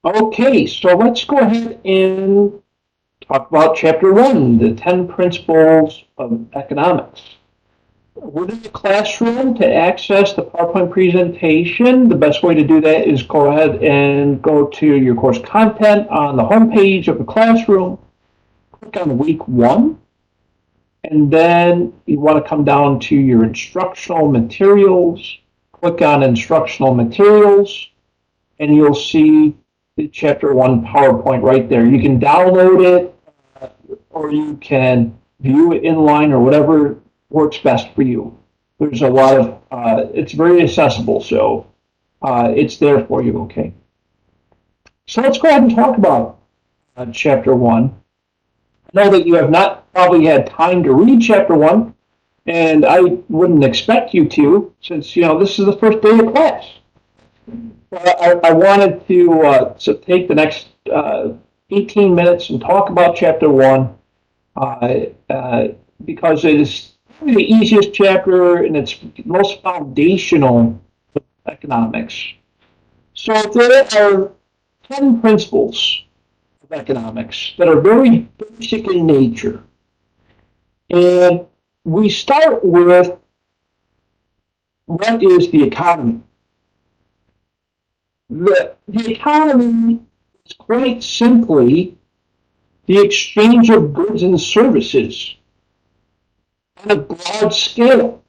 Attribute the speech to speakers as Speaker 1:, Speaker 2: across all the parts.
Speaker 1: Okay, so let's go ahead and talk about Chapter 1, the 10 Principles of Economics. We're in the classroom. To access the PowerPoint presentation, the best way to do that is go ahead and go to your course content on the home page of the classroom, click on week 1, and then you want to come down to your instructional materials, click on instructional materials, and you'll see the Chapter 1 PowerPoint right there. You can download it or you can view it inline or whatever works best for you. There's a lot of, it's very accessible, so it's there for you, okay? So let's go ahead and talk about Chapter 1. I know that you have not probably had time to read Chapter 1, and I wouldn't expect you to, since, this is the first day of class. I wanted to take the next 18 minutes and talk about Chapter 1 because it is the easiest chapter and it's most foundational of economics. So there are 10 principles of economics that are very basic in nature. And we start with what is the economy? The economy is quite simply the exchange of goods and services on a broad scale.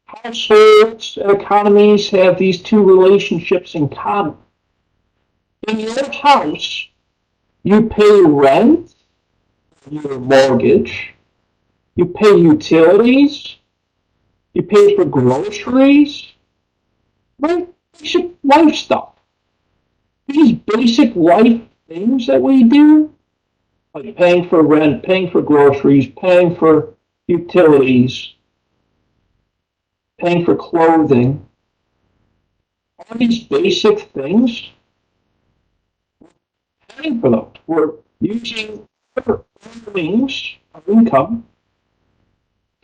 Speaker 1: Households and economies have these two relationships in common. In your house, you pay rent, your mortgage, you pay utilities, you pay for groceries, right? Basic life stuff. These basic life things that we do, like paying for rent, paying for groceries, paying for utilities, paying for clothing, all these basic things, paying for them. We're using our earnings, our income,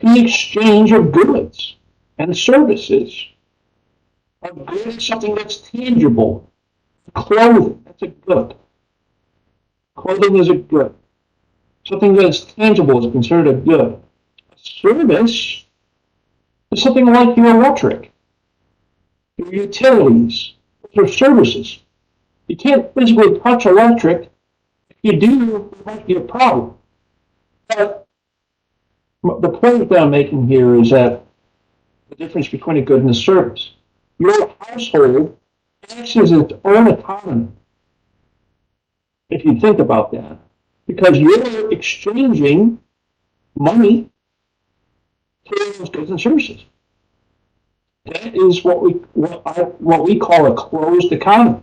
Speaker 1: in exchange of goods and services. A good is something that's tangible. Clothing, that's a good. Clothing is a good. Something that's tangible is considered a good. A service is something like your electric, your utilities, your services. You can't physically touch electric. If you do, it might be a problem. But the point that I'm making here is that the difference between a good and a service. Your household acts as its own economy, if you think about that, because you're exchanging money for those goods and services. That is what we call a closed economy.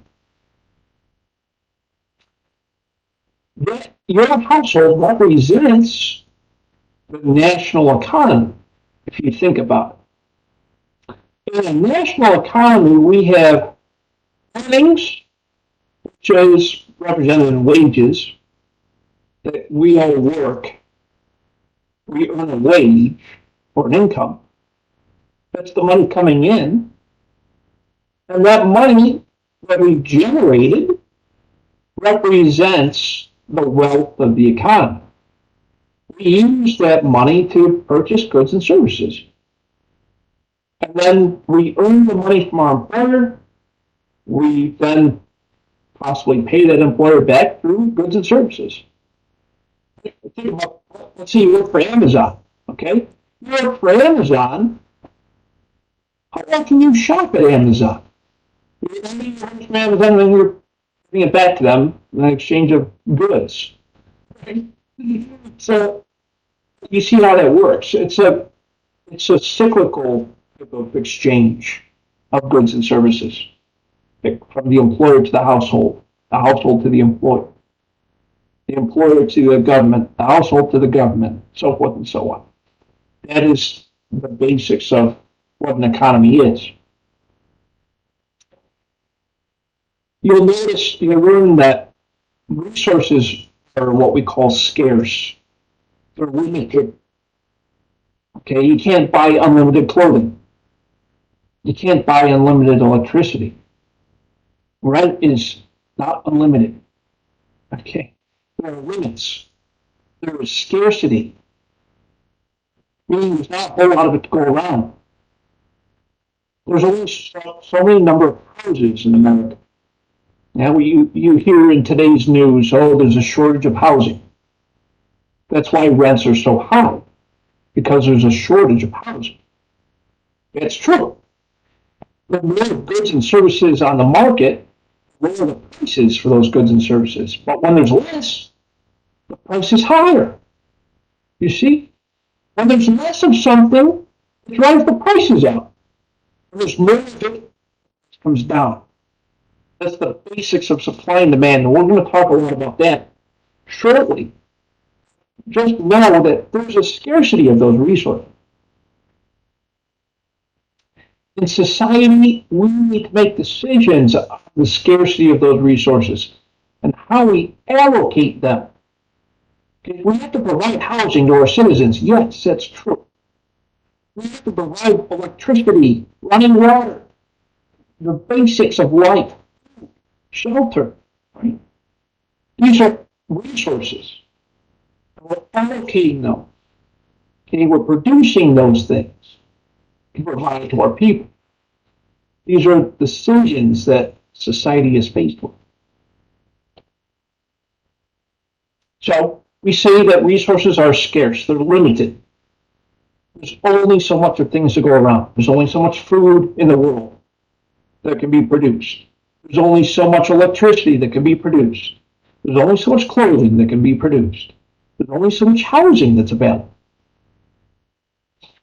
Speaker 1: That your household represents the national economy, if you think about it. In a national economy, we have earnings, which is represented in wages, that we all work, we earn a wage or an income. That's the money coming in. And that money that we generated represents the wealth of the economy. We use that money to purchase goods and services. And then we earn the money from our employer. We then possibly pay that employer back through goods and services. Think about, let's say you work for Amazon, okay? You work for Amazon. How often you shop at Amazon? You from Amazon and then you're giving it back to them in exchange of goods. Right? So you see how that works. It's a cyclical type of exchange of goods and services from the employer to the household to the employer to the government, the household to the government, so forth and so on. That is the basics of what an economy is. You'll notice, you'll learn that resources are what we call scarce. They're limited. Okay, you can't buy unlimited clothing. You can't buy unlimited electricity. Rent is not unlimited. Okay, there are limits. There is scarcity, meaning there's not a whole lot of it to go around. There's only so many number of houses in America. Now you hear in today's news, oh, there's a shortage of housing. That's why rents are so high, because there's a shortage of housing. That's true. The more goods and services on the market, lower the prices for those goods and services. But when there's less, the price is higher. You see? When there's less of something, it drives the prices up. When there's more of it, it comes down. That's the basics of supply and demand, and we're going to talk a lot about that shortly. Just know that there's a scarcity of those resources. In society, we need to make decisions on the scarcity of those resources and how we allocate them. We have to provide housing to our citizens. Yes, that's true. We have to provide electricity, running water, the basics of life, shelter. Right? These are resources. We're allocating them. Okay, we're producing those things to provide to our people. These are decisions that society is faced with. So we say that resources are scarce, they're limited. There's only so much of things to go around. There's only so much food in the world that can be produced. There's only so much electricity that can be produced. There's only so much clothing that can be produced. There's only so much housing that's available.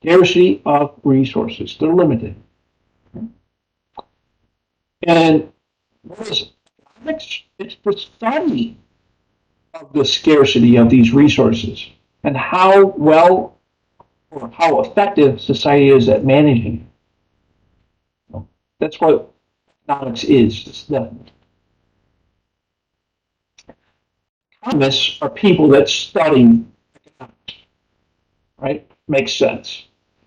Speaker 1: Scarcity of resources, they're limited. And what is economics? It's the study of the scarcity of these resources and how well or how effective society is at managing it. That's what economics is. It's that. Economists are people that study economics, right? Makes sense.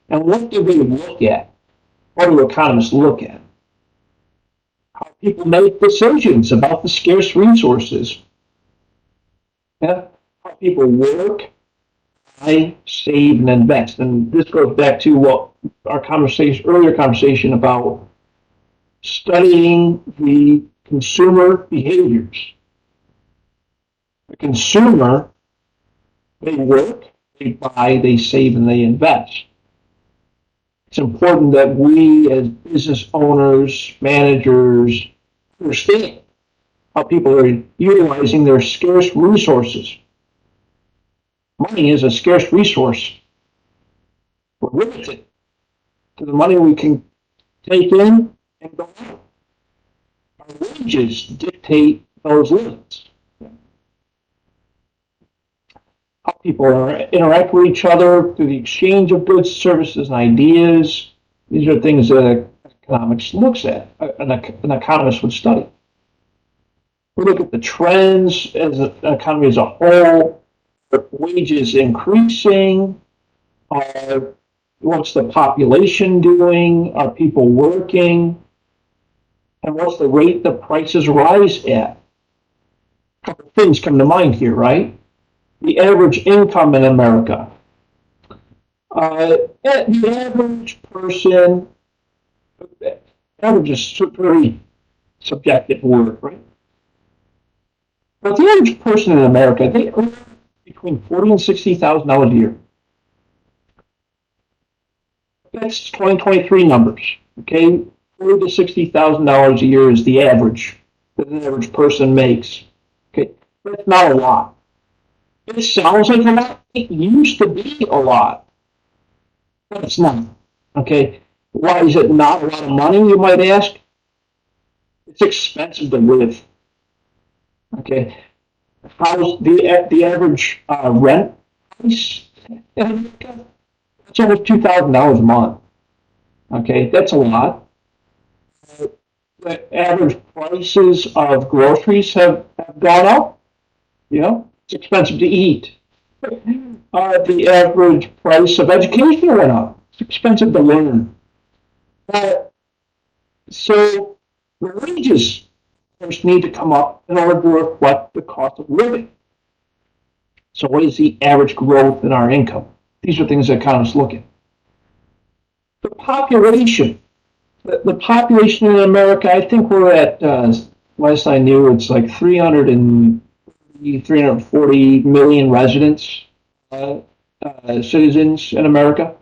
Speaker 1: And what do we look at? What do economists look at? How people make decisions about the scarce resources. Yeah? How people work, buy, save, and invest. And this goes back to what our earlier conversation about studying the consumer behaviors. The consumer, they work, they buy, they save, and they invest. It's important that we as business owners, managers, understand how people are utilizing their scarce resources. Money is a scarce resource. We're limited to the money we can take in and go out. Our wages dictate those limits. How people interact with each other through the exchange of goods, services, and ideas. These are things that economics looks at, an economist would study. We look at the trends as an economy as a whole, are wages increasing, what's the population doing, are people working, and what's the rate the prices rise at. A couple things come to mind here, right? The average income in America. The average person, average is a very subjective word, right? But the average person in America, they earn between $40,000 and $60,000 a year. That's 2023 numbers, okay? $40,000 to $60,000 a year is the average that an average person makes. Okay, that's not a lot. It sounds like a lot. It used to be a lot, but it's not. Okay, why is it not a lot of money? You might ask. It's expensive to live. Okay, how's the average rent price? It's almost $2,000 a month. Okay, that's a lot. The average prices of groceries have gone up. You know, it's expensive to eat. The average price of education went up. It's expensive to learn. So the wages incomes need to come up in order to reflect the cost of living. So what is the average growth in our income? These are things that economists look at. The population. The population in America, I think we're at, last I knew, it's like 340 million residents, citizens in America.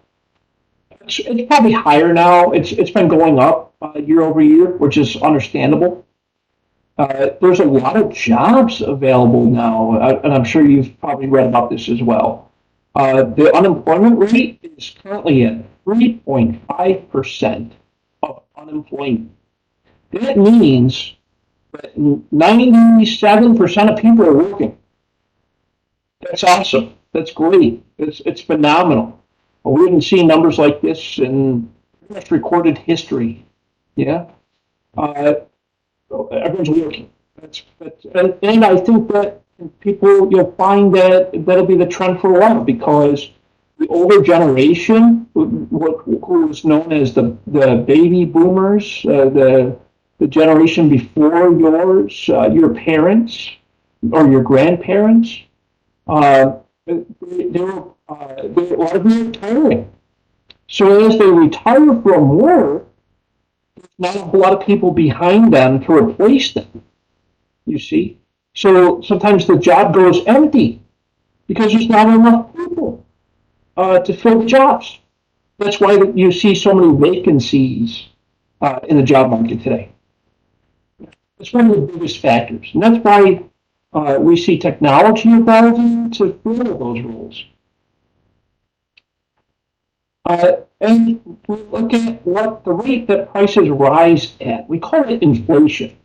Speaker 1: It's probably higher now. It's been going up year over year, which is understandable. There's a lot of jobs available now, and I'm sure you've probably read about this as well. The unemployment rate is currently at 3.5% of unemployment. That means that 97% of people are working. That's awesome. That's great. It's phenomenal. We haven't seen numbers like this in recorded history. Yeah. Everyone's working. And I think that people, you'll find that that'll be the trend for a while, because the older generation, who is known as the baby boomers, the generation before yours, your parents or your grandparents, they're a lot of them are retiring. So as they retire from work, there's not a whole lot of people behind them to replace them. You see? So sometimes the job goes empty because there's not enough people to fill the jobs. That's why you see so many vacancies in the job market today. It's one of the biggest factors. And that's why we see technology evolving to fill those roles. And we look at what the rate that prices rise at. We call it inflation.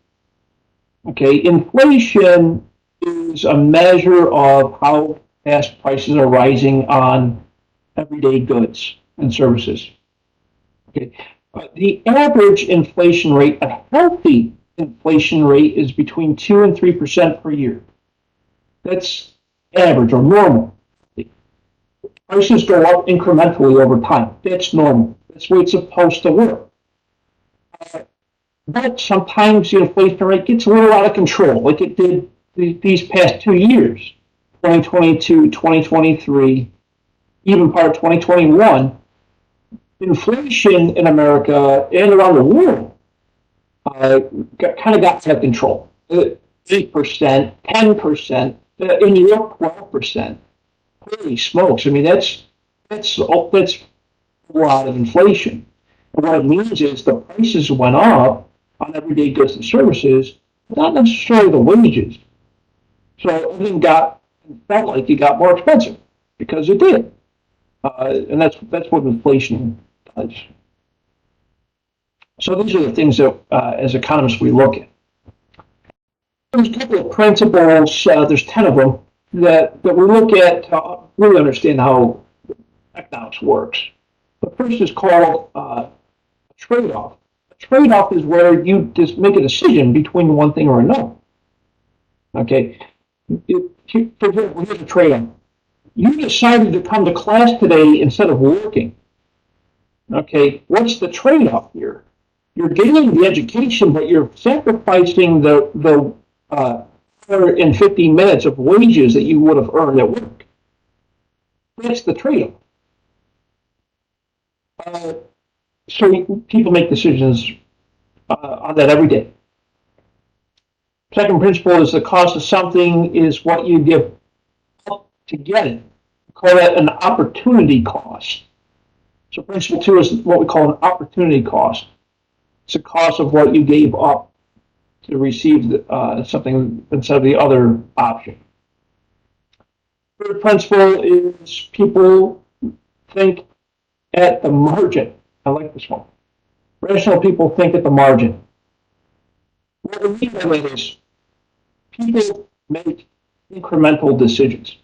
Speaker 1: Okay, inflation is a measure of how fast prices are rising on everyday goods and services. Okay, the average inflation rate, a healthy inflation rate, is between 2 and 3% per year. That's average or normal. Prices go up incrementally over time. That's normal. That's the way it's supposed to work. But sometimes the inflation rate gets a little out of control, like it did these past 2 years, 2022, 2023, even part of 2021. Inflation in America and around the world kind of got out of control. 8%, 10%, in Europe, 12%. Holy smokes! I mean, that's a lot of inflation. And what it means is the prices went up on everyday goods and services, but not necessarily the wages. So everything felt like it got more expensive because it did, and that's what inflation does. So these are the things that, as economists, we look at. There's a couple of principles. There's 10 of them that we look at to really understand how economics works. The first is called a trade-off. A trade-off is where you just make a decision between one thing or another. Okay, for example, here's a trade-off. You decided to come to class today instead of working. Okay, what's the trade-off here? You're getting the education, but you're sacrificing the 150 minutes of wages that you would have earned at work. That's the trade-off. So people make decisions on that every day. Second principle is the cost of something is what you give up to get it. We call that an opportunity cost. So principle 2 is what we call an opportunity cost. It's the cost of what you gave up to receive something instead of the other option. Third principle is people think at the margin. I like this one. Rational people think at the margin. What we mean by that is people make incremental decisions.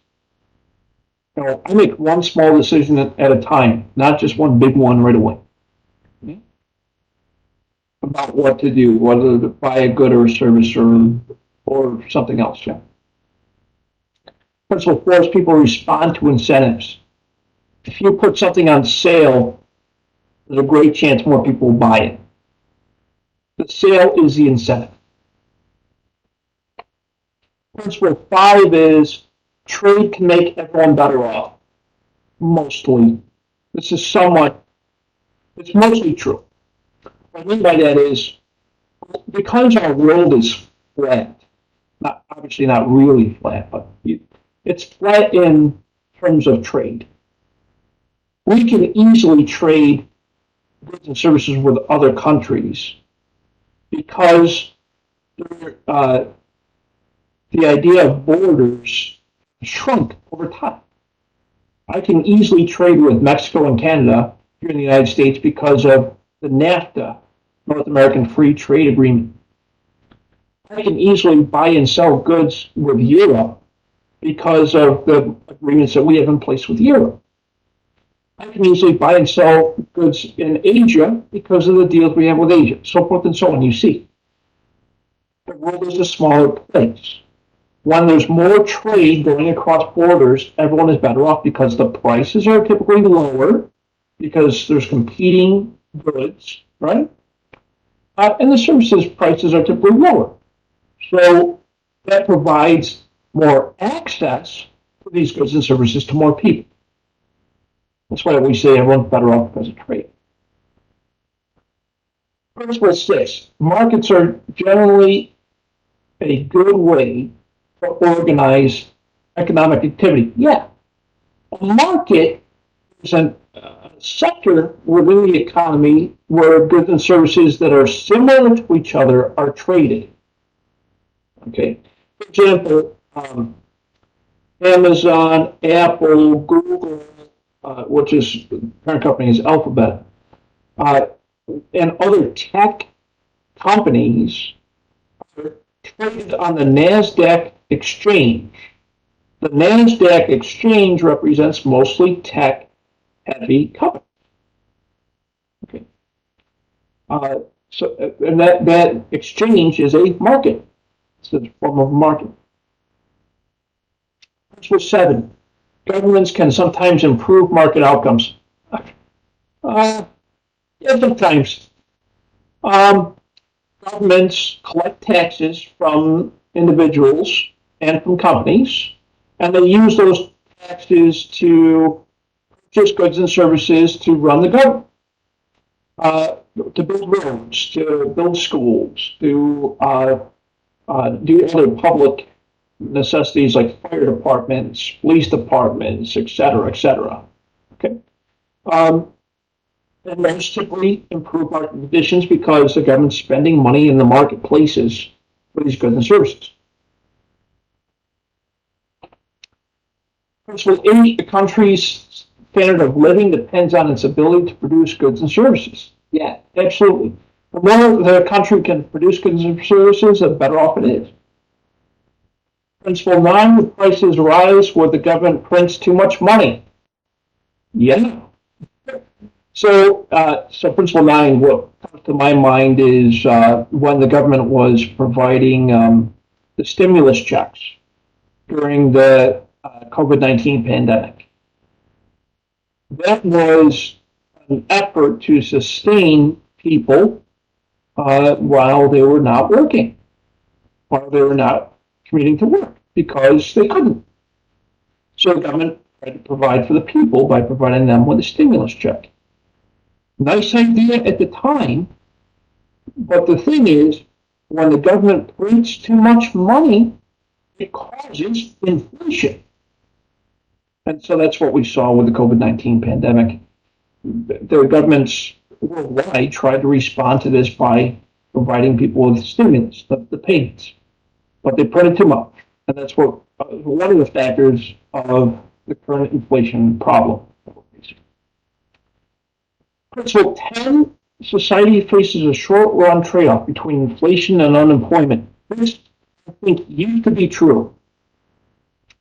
Speaker 1: You know, I make one small decision at a time, not just one big one right away. About what to do, whether to buy a good or a service or something else. Yeah. Principle 4 is people respond to incentives. If you put something on sale, there's a great chance more people will buy it. The sale is the incentive. Principle 5 is trade can make everyone better off. Mostly. This is it's mostly true. What I mean by that is, because our world is flat, obviously not really flat, but it's flat in terms of trade. We can easily trade goods and services with other countries because the idea of borders shrunk over time. I can easily trade with Mexico and Canada here in the United States because of the NAFTA, North American Free Trade Agreement. I can easily buy and sell goods with Europe because of the agreements that we have in place with Europe. I can easily buy and sell goods in Asia because of the deals we have with Asia, so forth and so on. You see, the world is a smaller place. When there's more trade going across borders, everyone is better off because the prices are typically lower because there's competing goods, right? And the services prices are typically lower. So that provides more access to these goods and services to more people. That's why we say everyone's better off because of trade. Principle 6, markets are generally a good way to organize economic activity. Yeah, a market is a sector within the economy where goods and services that are similar to each other are traded. Okay, for example, Amazon, Apple, Google, which is the parent company is Alphabet, and other tech companies are traded on the NASDAQ exchange. The NASDAQ exchange represents mostly tech-heavy companies. Okay. And that exchange is a market. It's a form of market. Principle 7. Governments can sometimes improve market outcomes. Yeah, sometimes. Governments collect taxes from individuals and from companies, and they use those taxes to purchase goods and services to run the government, to build roads, to build schools, to do other public necessities like fire departments, police departments, et cetera, et cetera. Okay. And most typically improve market conditions because the government's spending money in the marketplaces for these goods and services. Principle 8, the country's standard of living depends on its ability to produce goods and services. Yeah, absolutely. The more the country can produce goods and services, the better off it is. Principle 9, the prices rise where the government prints too much money. Yeah. So principle 9, what comes to my mind is when the government was providing the stimulus checks during the COVID-19 pandemic. That was an effort to sustain people while they were not working, while they were not commuting to work because they couldn't. So the government tried to provide for the people by providing them with a stimulus check. Nice idea at the time, but the thing is, when the government prints too much money, it causes inflation. And so that's what we saw with the COVID-19 pandemic. The governments worldwide tried to respond to this by providing people with stimulus, the payments, but they printed too much. And that's what one of the factors of the current inflation problem. Principle 10, society faces a short-run trade-off between inflation and unemployment. This, I think, used to be true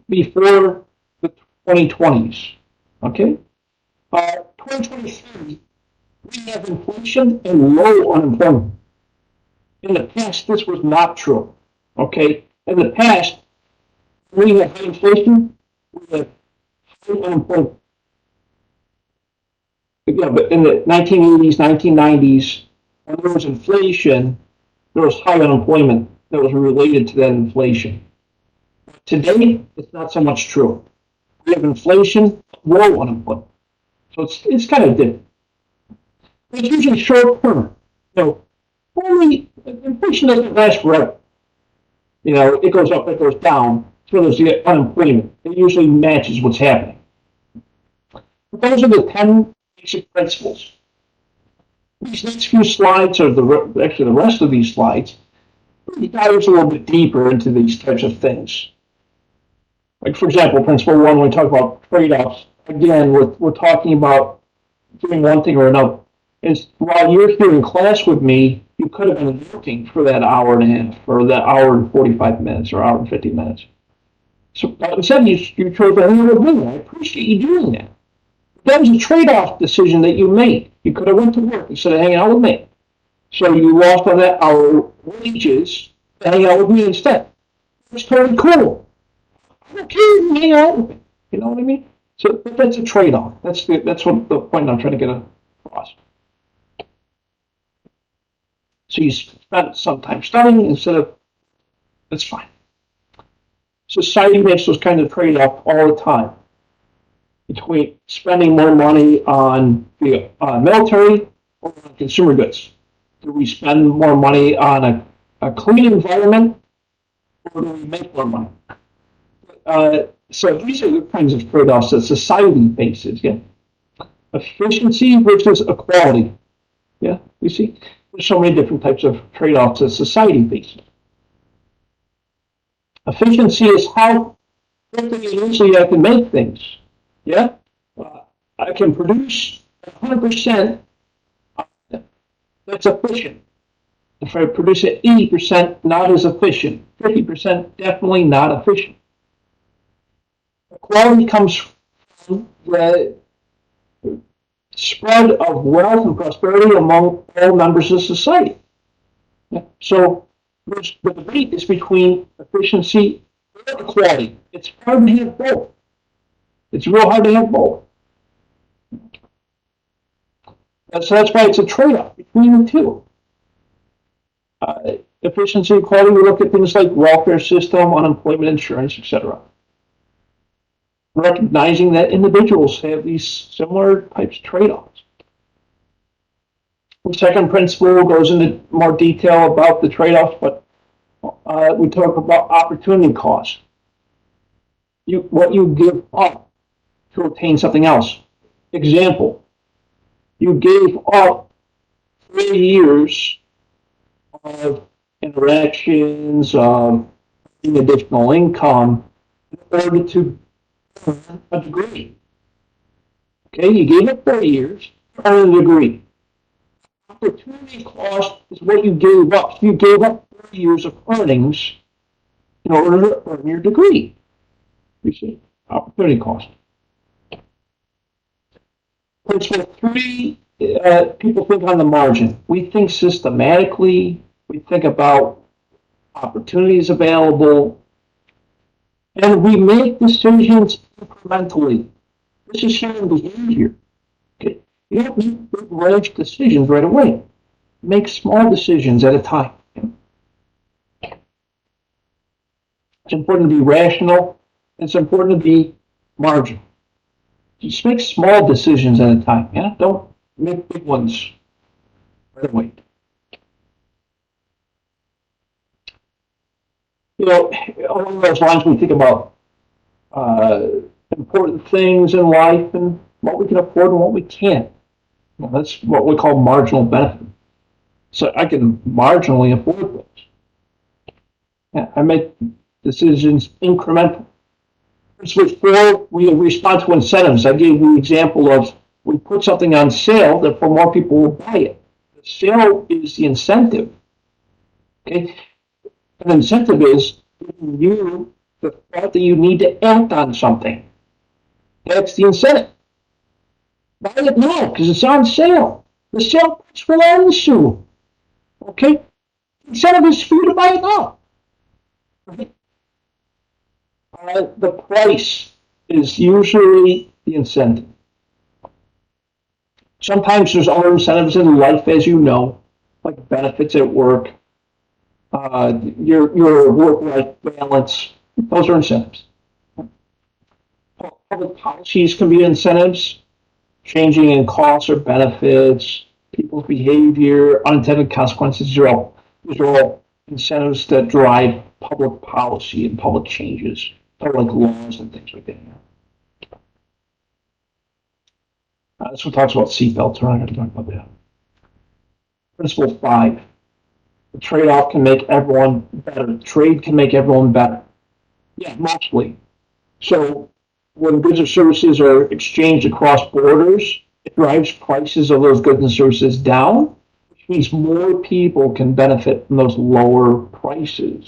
Speaker 1: before the 2020s. Okay? 2023, we have inflation and low unemployment. In the past, this was not true. Okay? In the past, we had high inflation, we had high unemployment. Yeah, but in the 1980s, 1990s, when there was inflation, there was high unemployment that was related to that inflation. Today, it's not so much true. We have inflation, low unemployment. So it's kind of different. It's usually short term. You know, only inflation doesn't last forever. You know, it goes up, it goes down. So there's the unemployment. It usually matches what's happening. But those are the 10 basic principles. These next few slides are actually the rest of these slides. He dives a little bit deeper into these types of things. Like, for example, principle one, when we talk about trade-offs, again, we're talking about doing one thing or another. Is while you're here in class with me, you could have been working for that hour and a half, or that hour and 45 minutes, or hour and 50 minutes. So instead, you chose to hang out with me. I appreciate you doing that. That was a trade-off decision that you made. You could have went to work instead of hanging out with me. So you lost on that hour wages to hang out with me instead. It's totally cool. I don't care if you hang out with me. You know what I mean? So that's a trade-off. That's what the point I'm trying to get across. So you spent some time studying instead of, that's fine. Society makes those kinds of trade-offs all the time between spending more money on the military or on consumer goods. Do we spend more money on a clean environment, or do we make more money? So these are the kinds of trade-offs that society faces. Yeah, efficiency versus equality. Yeah, you see, there's so many different types of trade-offs that society faces. Efficiency is how quickly and easily I can make things. Yeah, I can produce 100%. That's efficient. If I produce at 80%, not as efficient. 50%, definitely not efficient. Equality comes from the spread of wealth and prosperity among all members of society. So the debate is between efficiency and equality. It's hard to have both. It's real hard to have both. So that's why it's a trade-off between the two. Efficiency, equality, we look at things like welfare system, unemployment insurance, etc. Recognizing that individuals have these similar types of trade-offs. The second principle goes into more detail about the trade-offs, but we talk about opportunity cost. What you give up to obtain something else. Example, you gave up 3 years of interactions, of additional income in order to earn a degree. Okay, you gave up 4 years to earn a degree. Opportunity cost is what you gave up. You gave up 4 years of earnings in order to earn your degree. You see, opportunity cost. Principle three, people think on the margin. We think systematically. We think about opportunities available, and we make decisions incrementally. This is human behavior. Okay? You don't make big, rash decisions right away. Make small decisions at a time. It's important to be rational. It's important to be marginal. Just make small decisions at a time. Yeah, don't make big ones right away. You know, along those lines, we think about important things in life and what we can afford and what we can't. Well, that's what we call marginal benefit. So I can marginally afford things. Yeah, I make decisions incremental. Principle four, we respond to incentives. I gave you the example of we put something on sale, therefore more people will buy it. The sale is the incentive. Okay? An incentive is giving you the thought that you need to act on something. That's the incentive. Buy it now because it's on sale. The sale price will end soon. Okay? The incentive is for you to buy it now. Right? The price is usually the incentive. Sometimes there's other incentives in life, as you know, like benefits at work, your work-life balance, Those are incentives. Public policies can be incentives, changing in costs or benefits, people's behavior, unintended consequences. These are all incentives that drive public policy and public changes, or like laws and things like that. This one talks about seatbelts. We're not going to talk about that. Principle 5. The trade-off can make everyone better. Trade can make everyone better. Yeah, mostly. So when goods or services are exchanged across borders, it drives prices of those goods and services down, which means more people can benefit from those lower prices.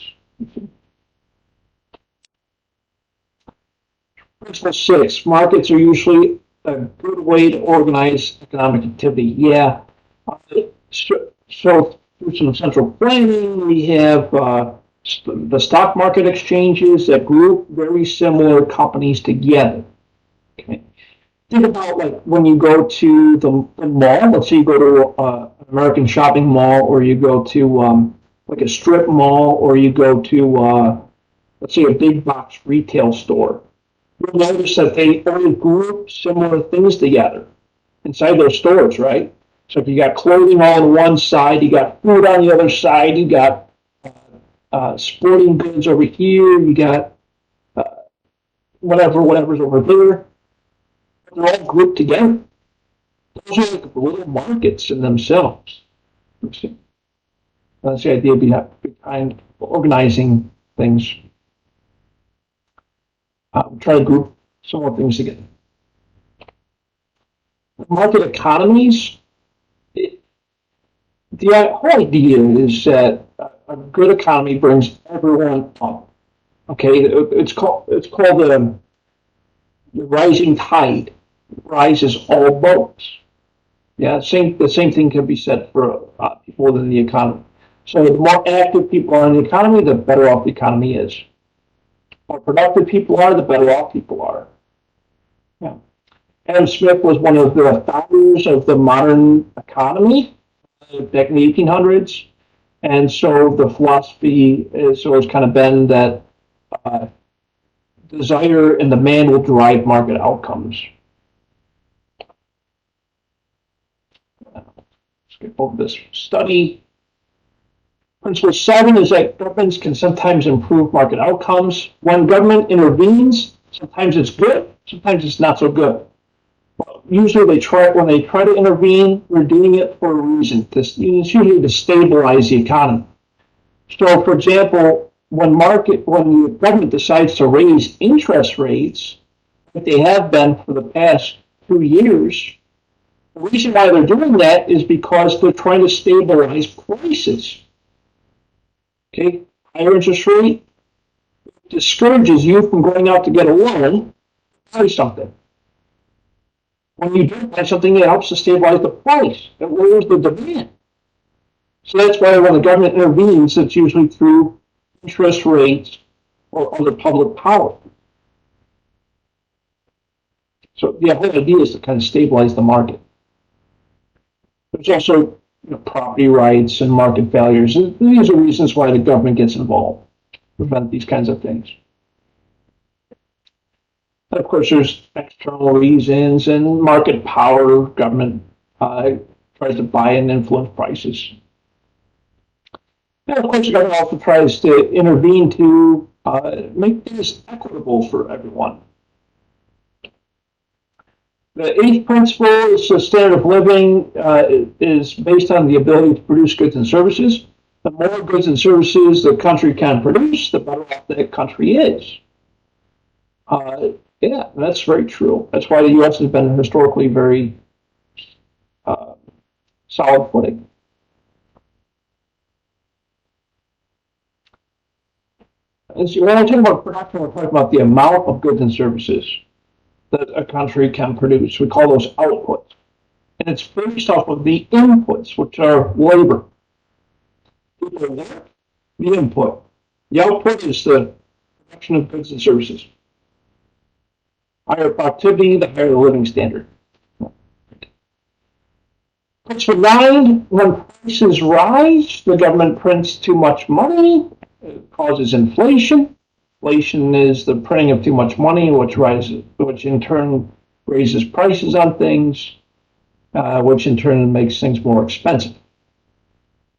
Speaker 1: Principle 6, markets are usually a good way to organize economic activity. Yeah. So through some central planning, we have the stock market exchanges that group very similar companies together. Okay. Think about like when you go to the mall. Let's say you go to an American shopping mall, or you go to like a strip mall, or you go to let's say a big box retail store. You'll notice that they only group similar things together inside those stores, right? So if you got clothing on one side, you got food on the other side, you got sporting goods over here, you got whatever's over there. They're all grouped together. Those are like little markets in themselves. That's the idea behind organizing things. Try to group some more things together. Market economies. The whole idea is that a good economy brings everyone up. Okay, it's called the rising tide rises all boats. Yeah, the same thing can be said for people within the economy. So the more active people are in the economy, the better off the economy is. The more productive people are, the better off people are. Yeah. Adam Smith was one of the founders of the modern economy back in the 1800s. And so the philosophy has always kind of been that desire and demand will drive market outcomes. Skip over this study. Principle 7 is that governments can sometimes improve market outcomes. When government intervenes, sometimes it's good, sometimes it's not so good. Usually when they try to intervene, they're doing it for a reason. It's usually to stabilize the economy. So, for example, when the government decides to raise interest rates, like they have been for the past 2 years, the reason why they're doing that is because they're trying to stabilize prices. Okay, higher interest rate discourages you from going out to get a loan, buy something. When you do buy something, it helps to stabilize the price. It lowers the demand. So that's why when the government intervenes, it's usually through interest rates or other public policy. So the whole idea is to kind of stabilize the market. There's also property rights and market failures. These are reasons why the government gets involved to prevent these kinds of things. And of course, there's external reasons and market power. Government tries to buy and influence prices. And of course, the government also tries to intervene to make things equitable for everyone. The 8th principle is the standard of living is based on the ability to produce goods and services. The more goods and services the country can produce, the better off the country is. Yeah, that's very true. That's why the U.S. has been historically very solid footing. When I talk about production, we're talking about the amount of goods and services that a country can produce. We call those outputs. And it's based off of the inputs, which are labor. People work, the input. The output is the production of goods and services. Higher productivity, the higher the living standard. Principle 9, when prices rise, the government prints too much money, it causes inflation. inflation is the printing of too much money, which in turn raises prices on things, which in turn makes things more expensive.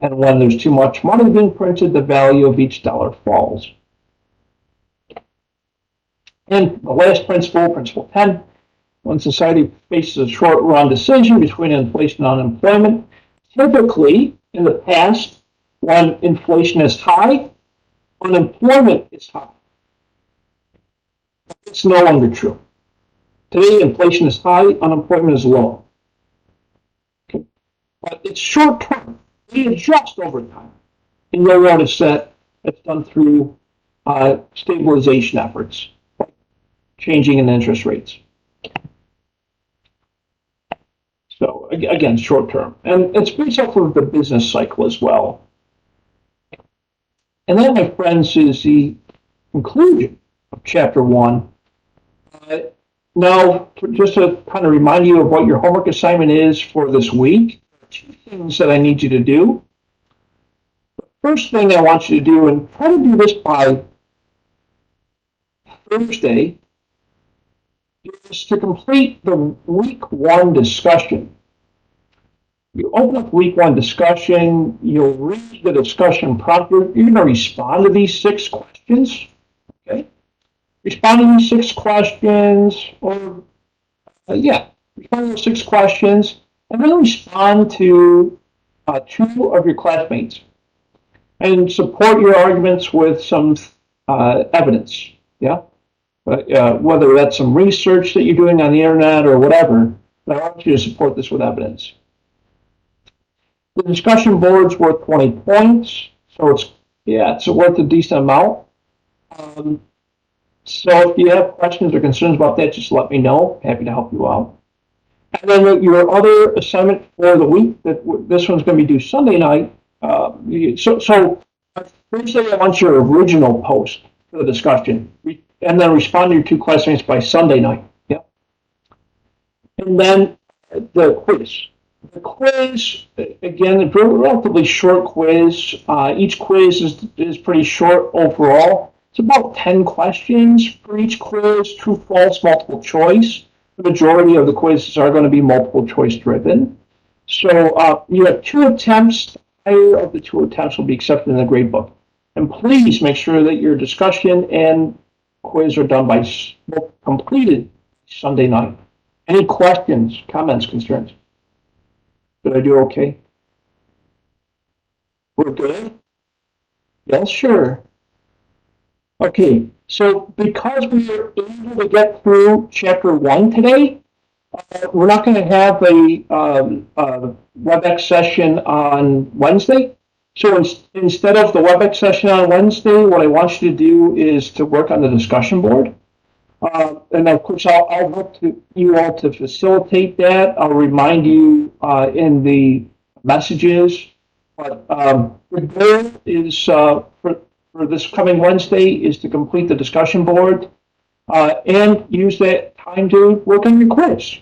Speaker 1: And when there's too much money being printed, the value of each dollar falls. And the last principle, principle 10, when society faces a short-run decision between inflation and unemployment, typically in the past, when inflation is high, unemployment is high. It's no longer true. Today, inflation is high, unemployment is low. Okay. But it's short-term. We adjust over time. And you'll notice that it's done through stabilization efforts, like changing in interest rates. So again, short-term. And it's based off of the business cycle as well. And that, my friends, is the conclusion of Chapter 1. Now, just to kind of remind you of what your homework assignment is for this week, two things that I need you to do. The first thing I want you to do, and try to do this by Thursday, is to complete the week 1 discussion. You open up week 1 discussion, you'll read the discussion prompt. You're going to respond to these 6 questions. Okay? Respond to these 6 questions, or respond to those 6 questions, and then respond to 2 of your classmates, and support your arguments with some evidence. Yeah, whether that's some research that you're doing on the internet or whatever. But I want you to support this with evidence. The discussion board's worth 20 points, so it's worth a decent amount. So if you have questions or concerns about that, just let me know. Happy to help you out. And then your other assignment for the week, this one's going to be due Sunday night. So Thursday, I want your original post for the discussion, and then respond to your 2 classmates by Sunday night. Yeah. And then the quiz. The quiz, again, a relatively short quiz. Each quiz is pretty short overall. It's about 10 questions for each quiz, true, false, multiple choice. The majority of the quizzes are going to be multiple choice driven. So you have 2 attempts. Either of the 2 attempts will be accepted in the grade book. And please make sure that your discussion and quiz are done by completed Sunday night. Any questions, comments, concerns? Did I do okay? We're good? Yes, sure. Okay, so because we were able to get through Chapter 1 today, we're not going to have a WebEx session on Wednesday. So instead of the WebEx session on Wednesday, what I want you to do is to work on the discussion board. And of course, I'll help you all to facilitate that. I'll remind you in the messages. But the goal is for this coming Wednesday is to complete the discussion board and use that time to work on your quiz.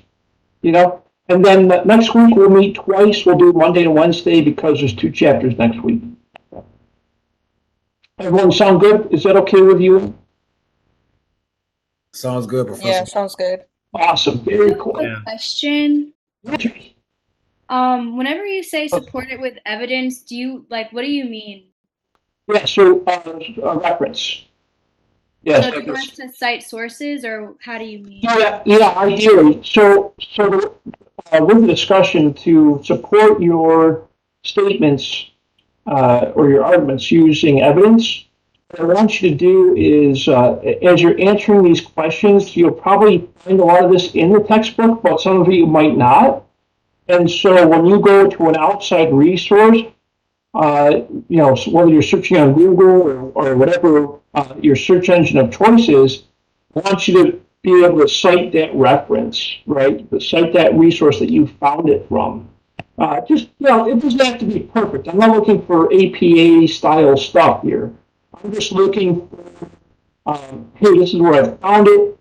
Speaker 1: And then next week we'll meet twice. We'll do Monday and Wednesday because there's 2 chapters next week. Everyone sound good? Is that okay with you?
Speaker 2: Sounds good, Professor.
Speaker 3: Yeah, sounds good.
Speaker 1: Awesome. Very cool.
Speaker 4: Quick question.
Speaker 1: Okay.
Speaker 4: Whenever you say support it with evidence, what do you mean?
Speaker 1: Yeah, so a reference. Yes.
Speaker 4: So do you want to cite sources, or how do you mean?
Speaker 1: Yeah, ideally. So with the discussion to support your statements or your arguments using evidence, what I want you to do is, as you're answering these questions, you'll probably find a lot of this in the textbook, but some of it you might not. And so when you go to an outside resource, so whether you're searching on Google or whatever your search engine of choice is, I want you to be able to cite that reference, right? Cite that resource that you found it from. It doesn't have to be perfect. I'm not looking for APA style stuff here. I'm just looking for, hey, this is where I found it.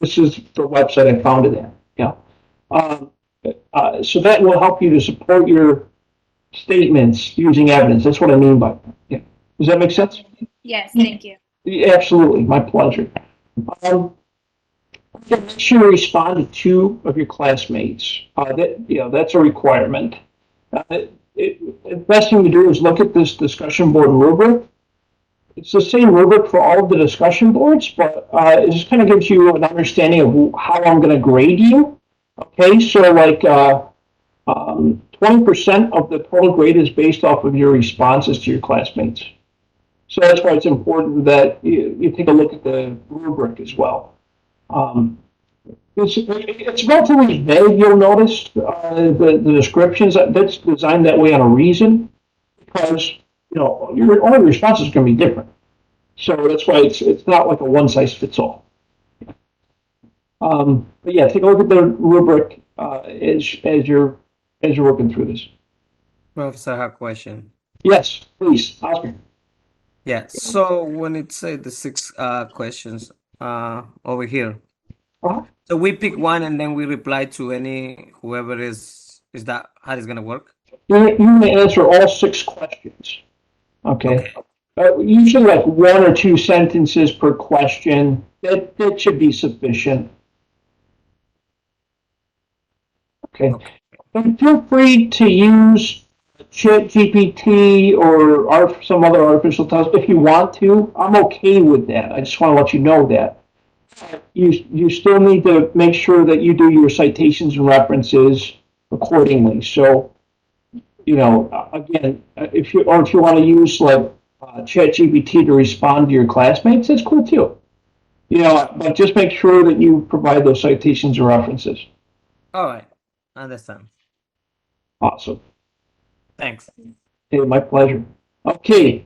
Speaker 1: This is the website I found it at. Yeah. So that will help you to support your statements using evidence. That's what I mean by that. Yeah. Does that make sense?
Speaker 4: Yes, thank you.
Speaker 1: Yeah, absolutely, my pleasure. Um, yeah, make sure you respond to two of your classmates. That's a requirement. The best thing to do is look at this discussion board rubric. It's the same rubric for all of the discussion boards, but it just kind of gives you an understanding of how I'm going to grade you. Okay, so like 20% of the total grade is based off of your responses to your classmates. So that's why it's important that you take a look at the rubric as well. Um, it's relatively vague, you'll notice, the descriptions, that's designed that way on a reason, because, all your responses are gonna be different. So that's why it's not like a one size fits all. But yeah, take a look at the rubric, as you're working through this.
Speaker 2: Professor, I have a question.
Speaker 1: Yes, please, Oscar.
Speaker 2: Yeah, so when it say the six questions over here,
Speaker 1: Uh-huh.
Speaker 2: so we pick one and then we reply to whoever is that how it's gonna work?
Speaker 1: You're gonna answer all six questions, okay? Usually like one or two sentences per question, that should be sufficient. Okay, and feel free to use ChatGPT or some other artificial intelligence if you want to. I'm okay with that. I just want to let you know that. You still need to make sure that you do your citations and references accordingly. So, again, if you want to use like ChatGPT to respond to your classmates, that's cool too. But just make sure that you provide those citations and references.
Speaker 2: All right, I understand.
Speaker 1: Awesome.
Speaker 2: Thanks.
Speaker 1: Okay, my pleasure. Okay.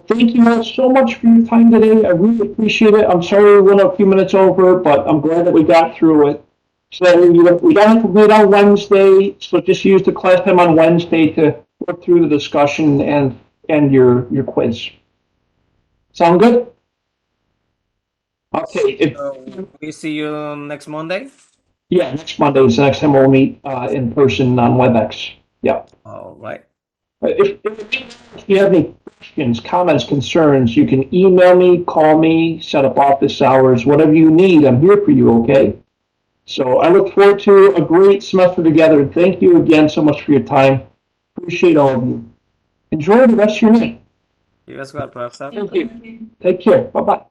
Speaker 1: Thank you all so much for your time today. I really appreciate it. I'm sorry we went a few minutes over, but I'm glad that we got through it. So that we don't have to meet on Wednesday, so just use the class time on Wednesday to work through the discussion and your quiz. Sound good? Okay.
Speaker 2: So we see you next Monday.
Speaker 1: Yeah, next Monday is the next time we'll meet in person on WebEx. Yeah.
Speaker 2: All right.
Speaker 1: If you have any questions, comments, concerns, you can email me, call me, set up office hours, whatever you need. I'm here for you, okay? So I look forward to a great semester together. Thank you again so much for your time. Appreciate all of you. Enjoy the rest of your night.
Speaker 2: You as well, Professor.
Speaker 1: Thank you. Take care. Bye-bye.